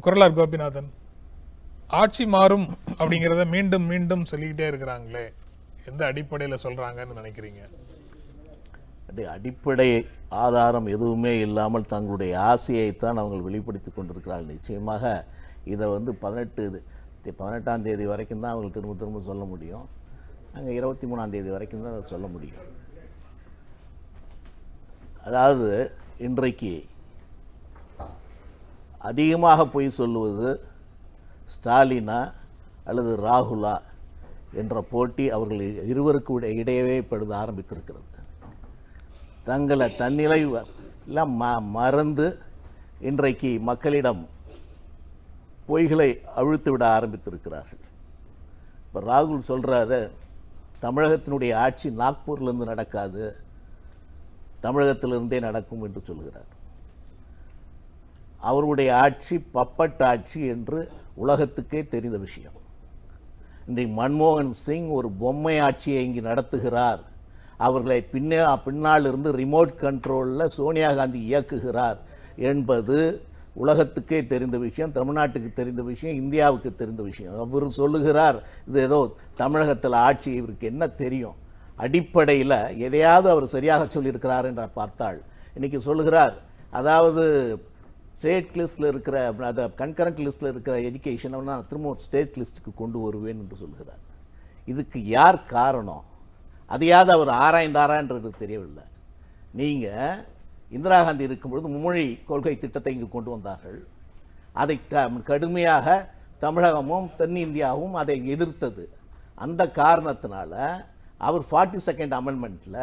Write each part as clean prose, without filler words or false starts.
குரலார் கோபிநாதன், ஆட்சி மாறும் அப்படிங்கிறத மீண்டும் மீண்டும் சொல்லிக்கிட்டே இருக்கிறாங்களே, எந்த அடிப்படையில் சொல்றாங்கன்னு நினைக்கிறீங்க? அடிப்படை ஆதாரம் எதுவுமே இல்லாமல் தங்களுடைய ஆசையைத்தான் அவங்க வெளிப்படுத்தி கொண்டிருக்கிறார்கள். நிச்சயமாக இதை 18ஆம் தேதி வரைக்கும் தான் அவங்க திரும்ப திரும்ப சொல்ல முடியும். அங்கே 23ஆம் தேதி வரைக்கும் தான் அதை சொல்ல முடியும். அதாவது இன்றைக்கு அதிகமாக பொய் சொல்லுவது ஸ்டாலினா அல்லது ராகுலா என்ற போட்டி அவர்கள் இருவருக்கு இடையவே படுத்த ஆரம்பித்திருக்கிறது. தங்களை தன்னிலை எல்லாம் மறந்து இன்றைக்கு மக்களிடம் பொய்களை அவிழ்த்து விட ஆரம்பித்திருக்கிறார்கள். இப்போ ராகுல் சொல்கிறாரு, தமிழகத்தினுடைய ஆட்சி நாக்பூர்லேருந்து நடக்காது, தமிழகத்திலிருந்தே நடக்கும் என்று சொல்கிறார். அவருடைய ஆட்சி பப்பட் ஆட்சி என்று உலகத்துக்கே தெரிந்த விஷயம். இன்றைக்கு மன்மோகன் சிங் ஒரு பொம்மை ஆட்சியை இங்கு நடத்துகிறார். அவர்களை பின்னால் இருந்து ரிமோட் கண்ட்ரோலில் சோனியா காந்தி இயக்குகிறார் என்பது உலகத்துக்கே தெரிந்த விஷயம், தமிழ்நாட்டுக்கு தெரிந்த விஷயம், இந்தியாவுக்கு தெரிந்த விஷயம். அவர் சொல்லுகிறார் இது ஏதோ தமிழகத்தில் ஆட்சி, இவருக்கு என்ன தெரியும்? அடிப்படையில் எதையாவது அவர் சரியாக சொல்லியிருக்கிறார் என்று பார்த்தால் இன்றைக்கி சொல்லுகிறார், அதாவது ஸ்டேட் லிஸ்ட்டில் இருக்கிற அதை கன்கரண்ட் லிஸ்ட்டில் இருக்கிற எஜுகேஷனை நான் திரும்ப ஸ்டேட் லிஸ்ட்டுக்கு கொண்டு வருவேன் என்று சொல்கிறார். இதுக்கு யார் காரணம்? அதையாவது அவர் ஆராய்ந்தாரான்றது தெரியவில்லை. நீங்கள் இந்திரா காந்தி இருக்கும்பொழுது மும்மொழி கொள்கை திட்டத்தை இங்கு கொண்டு வந்தார்கள். அதை கடுமையாக தமிழகமும் தென்னிந்தியாவும் அதை எதிர்த்தது. அந்த காரணத்தினால அவர் 42nd அமெண்ட்மெண்ட்டில்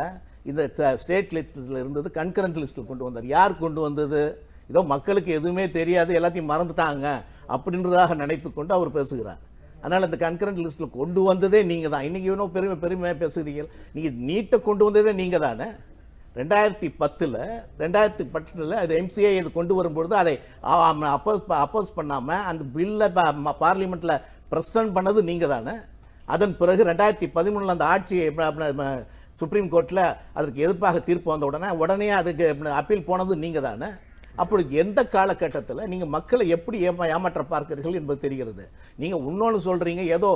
இந்த ஸ்டேட் லிஸ்ட்டில் இருந்தது கன்கரண்ட் லிஸ்ட்டில் கொண்டு வந்தார். யார் கொண்டு வந்தது? ஏதோ மக்களுக்கு எதுவுமே தெரியாது, எல்லாத்தையும் மறந்துட்டாங்க அப்படின்றதாக நினைத்து கொண்டு அவர் பேசுகிறார். அதனால் இந்த கன்கரண்ட் லிஸ்ட்டில் கொண்டு வந்ததே நீங்கள் தான். இன்றைக்கி இன்னும் பெருமையாக பேசுகிறீர்கள். நீங்கள் நீட்டை கொண்டு வந்ததே நீங்கள் தானே. 2010 அது எம்சிஐ இது கொண்டு வரும்பொழுது அதை அப்போஸ் பண்ணாமல் அந்த பில்லை பார்லிமெண்ட்டில் ப்ரெசன்ட் பண்ணது நீங்கள் தானே. அதன் பிறகு 2013 அந்த ஆட்சியை சுப்ரீம் கோர்ட்டில் அதற்கு எதிர்ப்பாக தீர்ப்பு வந்த உடனே அதுக்கு அப்பீல் போனது நீங்கள் தானே. அப்படி எந்த காலகட்டத்தில் நீங்கள் மக்களை எப்படி ஏமாற்ற பார்க்கிறீர்கள் என்பது தெரிகிறது. நீங்கள் இன்னொன்று சொல்கிறீங்க, ஏதோ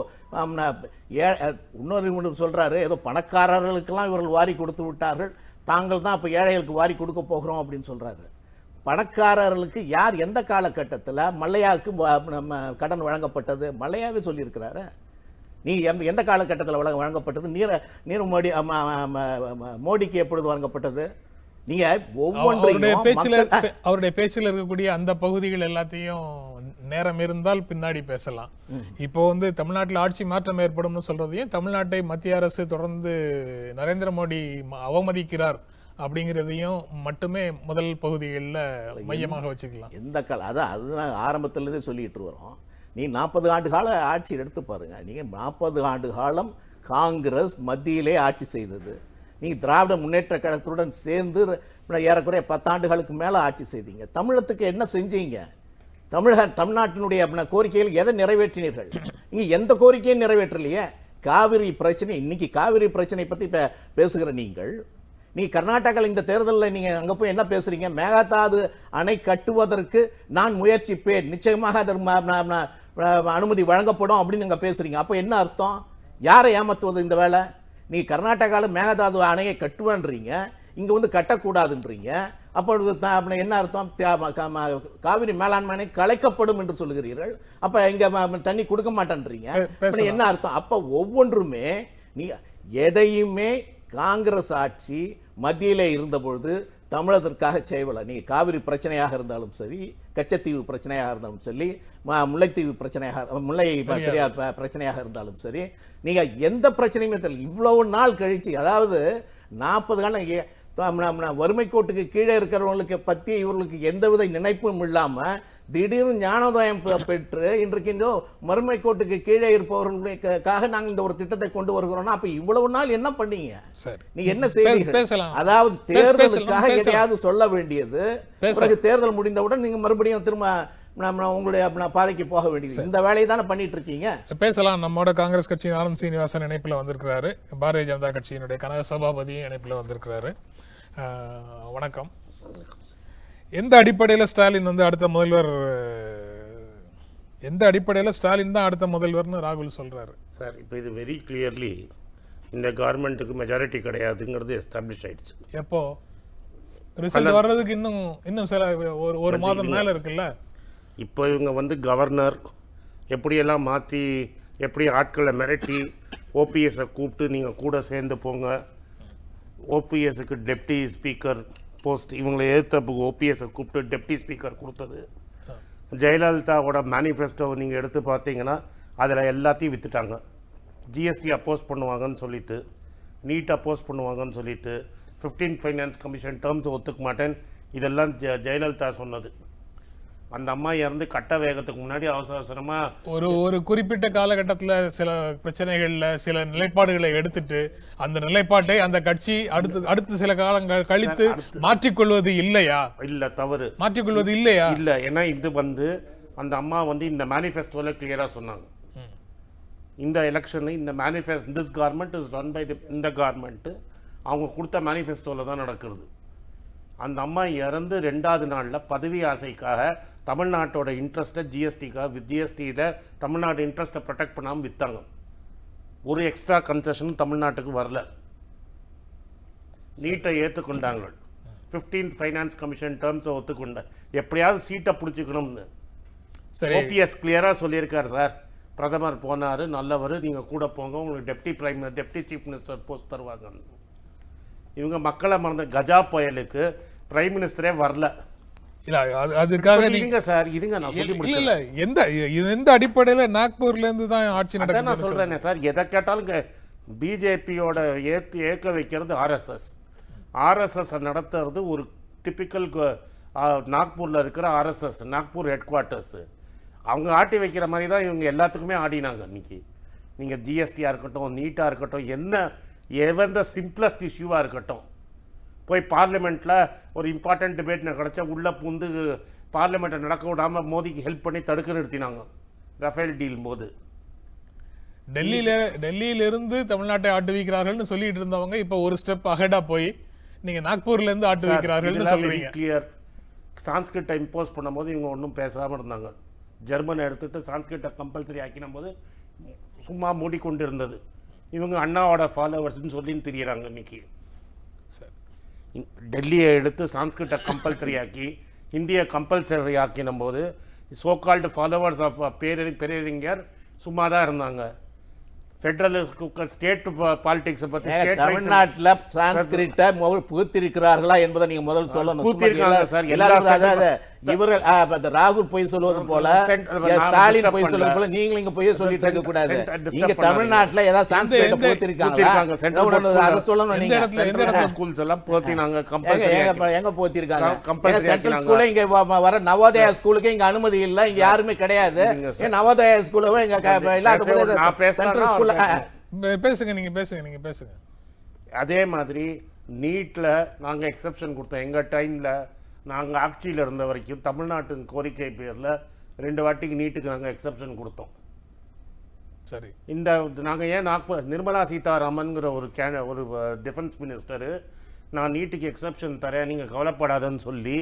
இன்னொரு சொல்கிறாரு, ஏதோ பணக்காரர்களுக்கெல்லாம் இவர்கள் வாரி கொடுத்து விட்டார்கள், தாங்கள் தான் இப்போ ஏழைகளுக்கு வாரி கொடுக்க போகிறோம் அப்படின்னு சொல்கிறாரு. பணக்காரர்களுக்கு யார் எந்த காலகட்டத்தில் மல்லையாவுக்கு கடன் வழங்கப்பட்டது? மல்லையாவே சொல்லியிருக்கிறாரு. நீ எந்த காலகட்டத்தில் வழங்கப்பட்டது? மோடிக்கு எப்பொழுது வழங்கப்பட்டது? நீங்க அவருடைய பேச்சில் இருக்கக்கூடிய அந்த பகுதிகள் எல்லாத்தையும் நேரம் இருந்தால் பின்னாடி பேசலாம். இப்போ தமிழ்நாட்டில் ஆட்சி மாற்றம் ஏற்படும் சொல்றதையும் தமிழ்நாட்டை மத்திய அரசு தொடர்ந்து நரேந்திர மோடி அவமதிக்கிறார் அப்படிங்கிறதையும் மட்டுமே முதல் பகுதிகளில் மையமாக வச்சுக்கலாம். எந்த அதுதான் ஆரம்பத்திலிருந்தே சொல்லிட்டு வரோம். நீ 40 ஆண்டு கால ஆட்சி எடுத்து பாருங்க. நீங்க 40 ஆண்டு காலம் காங்கிரஸ் மத்தியிலே ஆட்சி செய்தது. நீங்கள் திராவிட முன்னேற்ற கழகத்துடன் சேர்ந்து ஏறக்குறைய 10 ஆண்டுகளுக்கு மேலே ஆட்சி செய்தீங்க. தமிழகத்துக்கு என்ன செஞ்சீங்க? தமிழ்நாட்டினுடைய கோரிக்கைகள் எதை நிறைவேற்றினீர்கள்? நீங்கள் எந்த கோரிக்கையும் நிறைவேற்றலையே. காவிரி பிரச்சனை, இன்னைக்கு காவிரி பிரச்சனை பற்றி பேசுகிற நீங்கள் கர்நாடகாவில் இந்த தேர்தலில் நீங்கள் அங்கே போய் என்ன பேசுறீங்க? மேகதாது அணை கட்டுவதற்கு நான் முயற்சிப்பேன், நிச்சயமாக அதற்கு அனுமதி வழங்கப்படும் அப்படின்னு நீங்கள் பேசுறீங்க. அப்போ என்ன அர்த்தம்? யாரை ஏமாத்துவது இந்த வேலை? நீ கர்நாடகாவில் மேகதாது அணையை கட்டுவேன்றீங்க, இங்கே கட்டக்கூடாதுன்றீங்க. அப்பொழுது என்ன அர்த்தம்? காவிரி மேலாண்மை அணை கலைக்கப்படும் என்று சொல்லுகிறீர்கள். அப்போ இங்கே தண்ணி கொடுக்க மாட்டேன்றீங்க. என்ன அர்த்தம்? அப்போ ஒவ்வொன்றுமே நீ எதையுமே காங்கிரஸ் ஆட்சி மத்தியிலே இருந்தபொழுது தமிழகத்திற்காக செய்யவில்லை. நீ காவிரி பிரச்சனையாக இருந்தாலும் சரி, கச்சத்தீவு பிரச்சனையாக இருந்தாலும் சரி, முல்லைத்தீவு பிரச்சனையாக, முல்லை பெரியார் பிரச்சனையாக இருந்தாலும் சரி, நீங்கள் எந்த பிரச்சனையுமே தெரியல. இவ்வளவு நாள் கழிச்சு, அதாவது 40 காலம் வறுமை கோட்டுக்கு கீழே இருக்கிறவங்களுக்கு பற்றி இவர்களுக்கு எந்தவித நினைப்பும் இல்லாமல் திடீர்னு ஞானோதயம் பெற்று இன்றைக்கு இந்த வறுமை கோட்டுக்கு கீழே இருப்பவர்களுக்காக நாங்கள் இந்த ஒரு திட்டத்தை கொண்டு வருகிறோம்னா, அப்ப இவ்வளவு நாள் என்ன பண்ணீங்க? நீங்க என்ன செய்வீங்க? அதாவது தேர்தலுக்காக எதையாவது சொல்ல வேண்டியது, பிறகு தேர்தல் முடிந்தவுடன் நீங்க மறுபடியும் திரும்ப உங்களுடைய பாதைக்கு போக வேண்டியது. இந்த வேலையை தானே பண்ணிட்டு இருக்கீங்க. பேசலாம். நம்மோட காங்கிரஸ் கட்சியின் ஆனந்த் சீனிவாசன் இணைப்புல வந்திருக்கிறாரு. பாரதிய ஜனதா கட்சியினுடைய கனக சபாபதியும் இணைப்புல வந்திருக்கிறாரு. வணக்கம். எந்த அடிப்படையில் ஸ்டாலின் அடுத்த முதல்வர் எந்த அடிப்படையில் ஸ்டாலின் தான் அடுத்த முதல்வர்னு ராகுல் சொல்றாரு சார். இப்போ இது வெரி கிளியர்லி இந்த கவர்மெண்ட்டுக்கு மெஜாரிட்டி கிடையாதுங்கிறது எஸ்டாப்ளிஷ் ஆயிடுச்சு. எப்போ ரிசல்ட் வர்றதுக்கு இன்னும் சில ஒரு மாதம் மேல இருக்குல்ல. இப்போ இவங்க வந்து கவர்னர் எப்படியெல்லாம் மாற்றி எப்படி ஆட்களை மிரட்டி ஓபிஎஸை கூப்பிட்டு நீங்கள் கூட சேர்ந்து போங்க, ஓபிஎஸ்க்கு டெப்டி ஸ்பீக்கர் போஸ்ட் இவங்களை எதிர்த்த ஓபிஎஸை கூப்பிட்டு டெப்டி ஸ்பீக்கர் கொடுத்தது. ஜெயலலிதாவோட மேனிஃபெஸ்டோவை நீங்கள் எடுத்து பார்த்தீங்கன்னா அதில் எல்லாத்தையும் விற்றுட்டாங்க. ஜிஎஸ்டி அப்போஸ் பண்ணுவாங்கன்னு சொல்லிட்டு, நீட் அப்போஸ் பண்ணுவாங்கன்னு சொல்லிட்டு, 15th ஃபைனான்ஸ் கமிஷன் டேர்ம்ஸ் ஒத்துக்க மாட்டேன், இதெல்லாம் ஜெயலலிதா சொன்னது. அந்த அம்மா இறந்து கட்ட வேகத்துக்கு முன்னாடி அவசரமாக ஒரு குறிப்பிட்ட காலகட்டத்தில் சில பிரச்சனைகள்ல சில நிலைப்பாடுகளை எடுத்துட்டு அந்த நிலைப்பாட்டை அந்த கட்சி அடுத்து சில காலங்கள் கழித்து மாற்றிக்கொள்வது இல்லையா? இல்ல, தவறு. மாற்றிக்கொள்வது இல்லையா? இல்ல, ஏன்னா இது வந்து அந்த அம்மா வந்து இந்த மேனிஃபெஸ்டோல கிளியரா சொன்னாங்க. இந்த எலெக்ஷன் இந்த manifesto this government is run by இந்த கவர்மெண்ட் அவங்க கொடுத்த மேனிஃபெஸ்டோல தான் நடக்கிறது. அந்த அம்மா இறந்து 2வது நாளில் பதவி ஆசைக்காக தமிழ்நாட்டோட இன்ட்ரெஸ்ட்டை ஜிஎஸ்டிக்காக ஜிஎஸ்டியில் தமிழ்நாடு இன்ட்ரெஸ்ட்டை ப்ரொடெக்ட் பண்ணாமல் விற்றாங்க. ஒரு எக்ஸ்ட்ரா கன்செஷன் தமிழ்நாட்டுக்கு வரல. நீட்டை ஏற்றுக்கொண்டாங்க. 15th ஃபைனான்ஸ் கமிஷன் டேர்ம்ஸை ஒத்துக்கொண்ட எப்படியாவது சீட்டை பிடிச்சிக்கணும்னு ஓபிஎஸ் கிளியராக சொல்லியிருக்காரு. சார், பிரதமர் போனார், நல்லவர், நீங்கள் கூட போங்க, உங்களுக்கு டெப்டி சீஃப் மினிஸ்டர் போஸ்ட் தருவாங்க. இவங்க மக்களை மறந்த கஜா புயலுக்கு பிரைம் மினிஸ்டரே வரல. இல்ல, அதுக்காக இருங்க சார், இருங்க, நான் சொல்லி முடியல. இல்ல, எந்த அடிப்படையில நாக்பூர்ல இருந்து தான் ஆட்சி நடக்குது நான் சொல்றேன் சார். எதை கேட்டாலும் பிஜேபியோட ஏற்க வைக்கிறது ஆர்எஸ்எஸ் நடத்துறது ஒரு டிபிக்கல் நாக்பூர்ல இருக்கிற ஆர்எஸ்எஸ் நாக்பூர் ஹெட் குவார்ட்டர்ஸ். அவங்க ஆட்டி வைக்கிற மாதிரி தான் இவங்க எல்லாத்துக்குமே ஆடினாங்க. இன்னைக்கு நீங்க ஜிஎஸ்டியா இருக்கட்டும், நீட்டா இருக்கட்டும், எந்த சிம்பிளஸ்ட் இஷ்யூவாக இருக்கட்டும், போய் பார்லிமெண்ட்டில் ஒரு இம்பார்ட்டன்ட் டிபேட் கிடச்சா உள்ளே பூந்து பார்லிமெண்ட்டை நடக்க விடாமல் மோதிக்கு ஹெல்ப் பண்ணி தடுக்க நிறுத்தினாங்க ரஃபேல் டீல் போது. டெல்லியிலிருந்து தமிழ்நாட்டை ஆட்டு வைக்கிறார்கள்னு சொல்லிட்டு இருந்தவங்க இப்போ ஒரு ஸ்டெப் அஹெடா போய் நீங்கள் நாக்பூர்லேருந்து ஆட்டு வைக்கிறார்கள்னு சொல்றீங்க. கிளியர். சான்ஸ்கிரிட்டை இம்போஸ் பண்ணும்போது இவங்க ஒன்றும் பேசாமல் இருந்தாங்க. ஜெர்மனை எடுத்துட்டு சான்ஸ்கிரிட்டை கம்பல்சரி ஆக்கின போது சும்மா மூடிக்கொண்டு இருந்தது. இவங்க அண்ணாவோட ஃபாலோவர்ஸ்ன்னு சொல்லின்னு தெரியறாங்க. இன்னைக்கு டெல்லியை எடுத்து சான்ஸ்கிரிட்டை கம்பல்சரி ஆக்கி இந்தியை கம்பல்சரி ஆக்கின போது சோகால்டு ஃபாலோவர்ஸ் ஆஃப் பேரறிஞர் சும்மா தான் இருந்தாங்க. ஃபெடரல் ஸ்டேட் பாலிடிக்ஸ் பத்தி தமிழ்நாட்டில் சான்ஸ்கிரிட்டை புகுத்திருக்கிறார்களா என்பதை நீங்க முதல் சொல்லணும். இவர்கள் ராகுல் பொய் சொல்வது போல, ஸ்டாலின் பொய் சொல்வது போல நீங்களும் இங்க பொய் சொல்லிட்டு இருக்க கூடாது. இங்க தமிழ்நாட்டில் ஏதாவது சான்ஸ்கிரிட்டை புகுத்திருக்காங்களா அதை சொல்லணும். நீங்க ஸ்கூல்ஸ் எல்லாம் போத்தினாங்க, எங்க போத்திருக்காங்க? சென்ட்ரல் ஸ்கூல்ல இங்க வர நவோதயா ஸ்கூலுக்கு இங்க அனுமதி இல்லை, இங்க யாருமே கிடையாது. நவோதயா ஸ்கூலும் இங்க இல்லாத சென்ட்ரல் ஸ்கூல். பேசுங்க, நீங்க பேசுங்க. அதே மாதிரி நீட்ல நாங்க எக்ஸெப்ஷன் கொடுத்தோம். எங்க டைம்ல நாங்க ஆட்சியில் இருந்த வரைக்கும் தமிழ்நாட்டின் கோரிக்கை பேர்ல 2 வாட்டிக்கு நீட்டுக்கு நாங்க எக்ஸெப்ஷன் கொடுத்தோம். சரி, இந்த நாங்க ஏன் நிர்மலா சீதாராமன்ங்கிற ஒரு டிஃபென்ஸ் மினிஸ்டர் நான் நீட்டுக்கு எக்ஸெப்ஷன் தரேன் நீங்க கவலைப்படாதன்னு சொல்லி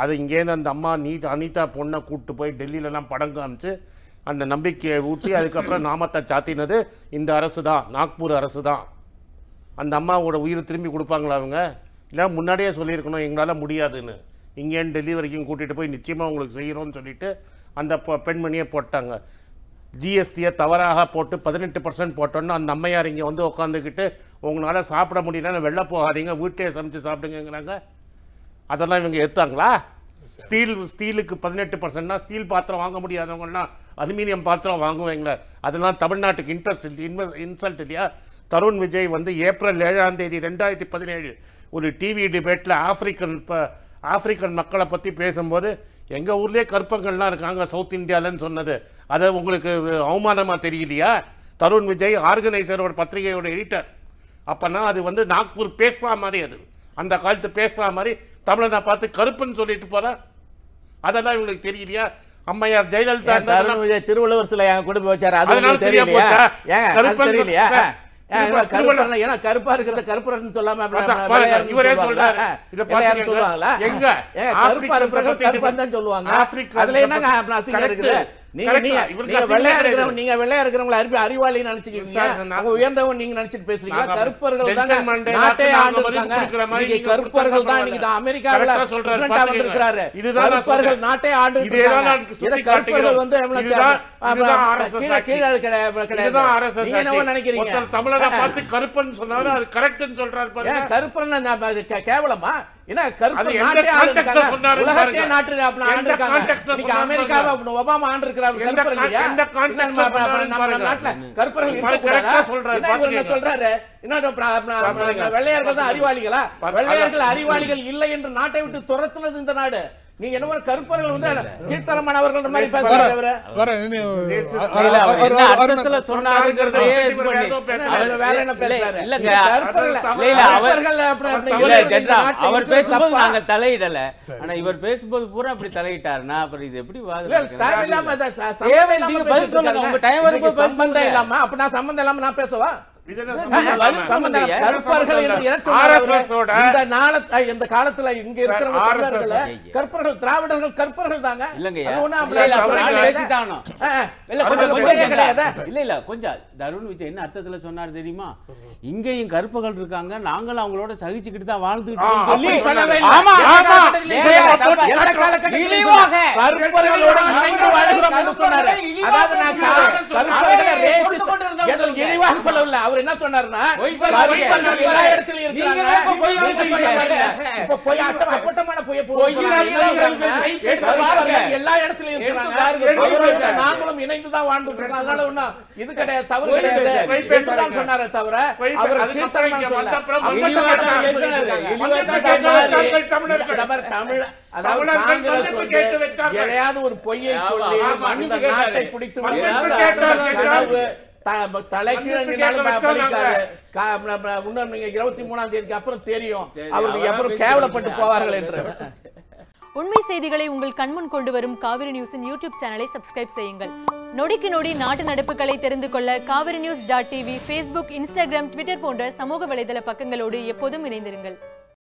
அதை இங்கேருந்து அந்த அம்மா அனிதா பொண்ணை கூப்பிட்டு போய் டெல்லியிலலாம் படம் காமிச்சு அந்த நம்பிக்கையை ஊட்டி அதுக்கப்புறம் நாமத்தை சாத்தினது இந்த அரசு தான், நாக்பூர் அரசு தான். அந்த அம்மாவோட உயிர் திரும்பி கொடுப்பாங்களா அவங்க? இல்லை முன்னாடியே சொல்லியிருக்கணும் எங்களால் முடியாதுன்னு. இங்கேன்னு டெல்லி வரைக்கும் கூட்டிகிட்டு போய் நிச்சயமாக உங்களுக்கு செய்கிறோன்னு சொல்லிட்டு அந்த பெண்மணியை போட்டாங்க. ஜிஎஸ்டியை தவறாக போட்டு 18% போட்டோன்னு அந்த அம்மையார் இங்கே வந்து உட்காந்துக்கிட்டு உங்களால் சாப்பிட முடியலன்னு வெளில போகாதீங்க, வீட்டையே சமைச்சு சாப்பிடுங்கிறாங்க. அதெல்லாம் இவங்க எடுத்தாங்களா? ஸ்டீலுக்கு 18%னா ஸ்டீல் பாத்திரம் வாங்க முடியாதவங்கன்னா அலுமினியம் பாத்திரம் வாங்குவீங்களே, அதெல்லாம் தமிழ்நாட்டுக்கு இன்சல்ட் இல்லையா? தருண் விஜய் வந்து ஏப்ரல் 7ஆம் தேதி 2017 ஒரு டிவி டிபேட்டில் ஆப்பிரிக்கன் மக்களை பற்றி பேசும்போது எங்கள் ஊர்லேயே கருப்பங்கள்லாம் இருக்காங்க சவுத் இந்தியாவில்னு சொன்னது, அதை உங்களுக்கு அவமானமாக தெரியலையா? தருண் விஜய் ஆர்கனைசர் ஒரு பத்திரிகையோட எடிட்டர். அப்போனா அது வந்து நாக்பூர் பேஷ்வா மாதிரி, அது அந்த காலத்து பேஷ்வா மாதிரி தமிழனை பார்த்து கருப்புன்னு சொல்லிட்டு போற, அதெல்லாம் இவங்களுக்கு தெரியலையா? அம்மையார் ஜெயலலிதா திருவள்ளுவர் சிலை கொண்டு வச்சாரு, அதனால தெரியலையா? கருப்பா இருக்கிறத கருப்பரசன் சொல்லாம இவரே சொல்றாரு. இத சொல்லுவாங்களா? எங்க கருப்பா இருக்கிறத கருப்பன் தான் சொல்லுவாங்க. அதுல என்னங்க அசிங்கம் இருக்குது? நீங்க வெள்ளையா இருக்கிறவங்க அறிவாளின்னு நினைச்சுக்கீங்க, அவங்க உயர்ந்தவன் நீங்க நினைச்சிட்டு பேசுறீங்க. கருப்பர்கள் தான் நாட்டை ஆண்டிருக்காங்க. நீங்க கருப்பர்கள் தான் நீங்க அமெரிக்காவுல பிரசிடென்ட்டா வந்திருக்காரு. கருப்பர்கள் நாட்டை ஆண்டிருக்காங்க. இத கருப்பர்கள் வந்து கீழே கிடையாது. நீங்க என்ன நினைக்கிறீங்க? தமிழக பார்த்து கருப்பன் சொன்னாரு, அது கரெக்ட்னு சொல்றாரு பாருங்க. கருப்பன் கேவலமா? என்ன கருப்பு நாட்டை ஆண்டிருக்காங்க, உலகத்தையே நாட்டு ஆண்டிருக்காங்க. நீங்க அமெரிக்காவை ஒபாமா ஆண்டிருக்கிறாரு. கருப்பர் இல்லையா? நம்ம நாட்டுல கருப்பர்கள் இருக்கக்கூடாதா? என்ன சொல்றாரு? வெள்ளையர்கள் தான் அறிவாளிகளா? வெள்ளையர்கள் அறிவாளிகள் இல்லை என்று நாட்டை விட்டு துரத்துனது இந்த நாடு. நீங்க என்ன கருப்பர்கள் வந்து கீழ்த்தரமானவர்கள் மாதிரி பேசுறாரு. அர்த்தத்துல சொன்னாருங்கிறதே வேற என்ன பேசுறாரு? அவர் பேசும்போது நாங்க தலையிடல, ஆனா இவர் பேசும்போது பூரா அப்படி தலையிட்டாருன்னா அப்புறம் இது எப்படி சம்பந்தம் இல்லாம அப்ப நான் சம்பந்தம் இல்லாம நான் பேசவா? இந்த காலத்துல இங்க இருக்கிற கற்பர்கள் திராவிடர்கள் கற்பர்கள் தாங்க. இல்ல கொஞ்சம் தருண் விஜய் என்ன அர்த்தத்துல சொன்னாரு தெரியுமா? இங்கேயும் கருப்புகள் இருக்காங்க, நாங்களும் அவங்களோட சகிச்சுக்கிட்டு தான் வாழ்ந்துட்டு அவர் என்ன சொன்னாருன்னா எல்லா இடத்துலயும் எல்லா இடத்துலயும் இருக்கிறாங்க, நாங்களும் இணைந்துதான் வாழ்ந்துட்டு இருக்கோம். அதனால ஒண்ணும் இது கிடையாது, தவறு கிடையாது சொன்னாரே தவிர அவர் எதையாவது ஒரு பொய்யை சொல்லி நாட்டை பிடித்து தலைகீழ 23ஆம் தேதிக்கு அப்புறம் தெரியும் அவருக்கு அப்புறம் கேவலப்பட்டு போவார்கள் என்று. உண்மை செய்திகளை உங்கள் கண்முன் கொண்டு வரும் காவிரி நியூஸின் யூடியூப் சேனலை சப்ஸ்கிரைப் செய்யுங்கள். நொடிக்கு நொடி நாட்டு நடப்புகளை தெரிந்து கொள்ள காவிரி நியூஸ்.tv, Facebook, Instagram, Twitter போன்ற சமூக வலைதள பக்கங்களோடு எப்போதும் இணைந்திருங்கள்.